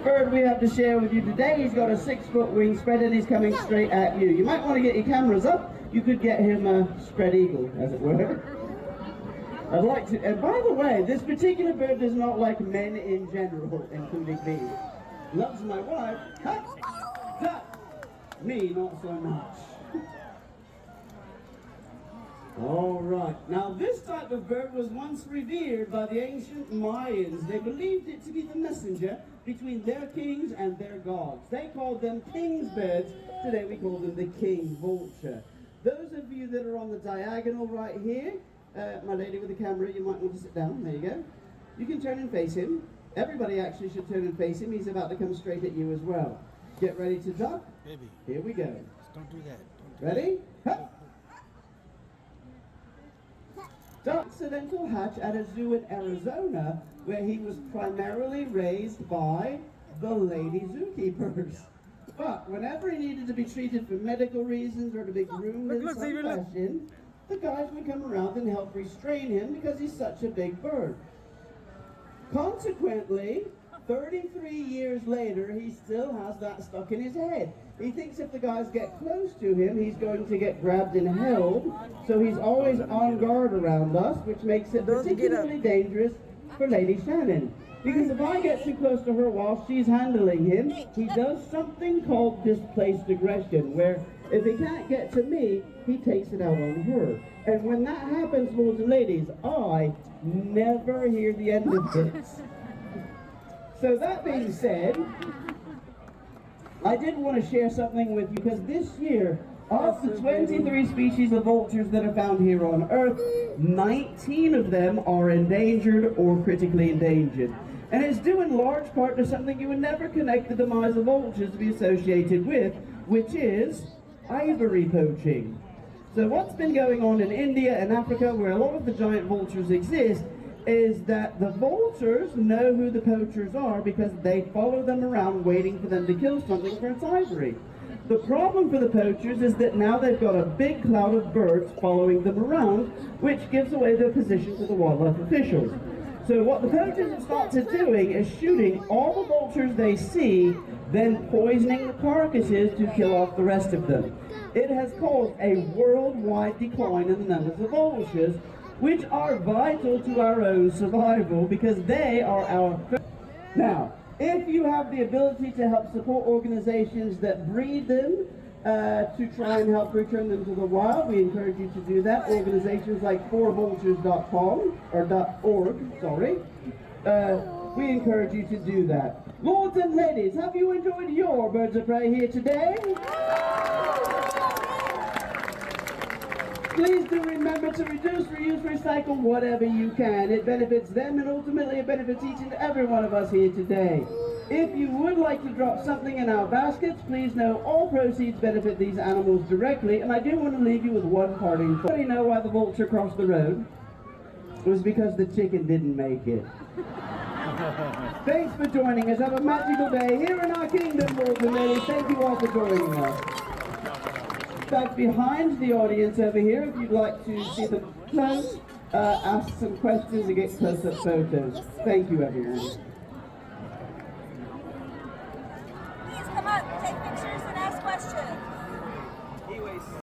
bird we have to share with you today. He's got a 6-foot wingspread and he's coming straight at you. You might want to get your cameras up. You could get him a spread eagle, as it were. I'd like to, and by the way, this particular bird does not like men in general, including me. Loves my wife, but me not so much. All right, now this type of bird was once revered by the ancient Mayans. They believed it to be the messenger between their kings and their gods. They called them king's birds. Today we call them the king vulture. Those of you that are on the diagonal right here, my lady with the camera, you might want to sit down. There you go. You can turn and face him. Everybody actually should turn and face him. He's about to come straight at you as well. Get ready to duck. Baby. Here we go. Don't do that. Don't do ready? Hup. Duck accidental hatch at a zoo in Arizona, where he was primarily raised by the lady zookeepers. But whenever he needed to be treated for medical reasons or to be groomed in some fashion, the guys would come around and help restrain him because he's such a big bird. Consequently, 33 years later, he still has that stuck in his head. He thinks if the guys get close to him, he's going to get grabbed and held. So he's always on guard around us, which makes it particularly dangerous for Lady Shannon. Because if I get too close to her while she's handling him, he does something called displaced aggression, where if he can't get to me, he takes it out on her. And when that happens, lords and ladies, I never hear the end of it. So that being said, I did want to share something with you, because this year, of the 23 species of vultures that are found here on Earth, 19 of them are endangered or critically endangered. And it's due in large part to something you would never connect the demise of vultures to be associated with, which is ivory poaching. So what's been going on in India and Africa, where a lot of the giant vultures exist, is that the vultures know who the poachers are because they follow them around waiting for them to kill something for its ivory. The problem for the poachers is that now they've got a big cloud of birds following them around, which gives away their position to the wildlife officials. So what the poachers have started doing is shooting all the vultures they see, then poisoning the carcasses to kill off the rest of them. It has caused a worldwide decline in the numbers of vultures, which are vital to our own survival because they are our... Now, if you have the ability to help support organizations that breed them, to try and help return them to the wild, we encourage you to do that. Organizations like forvultures.com, or .org, sorry. We encourage you to do that. Lords and ladies, have you enjoyed your Birds of Prey here today? Please do remember to reduce, reuse, recycle whatever you can. It benefits them and ultimately it benefits each and every one of us here today. If you would like to drop something in our baskets, please know all proceeds benefit these animals directly. And I do want to leave you with one parting thought. Do you know why the vulture crossed the road? It was because the chicken didn't make it. Thanks for joining us. Have a magical day here in our kingdom, lords and ladies. Thank you all for joining us. Back behind the audience over here, if you'd like to see them close, ask some questions and get close-up photos. Thank you, everyone.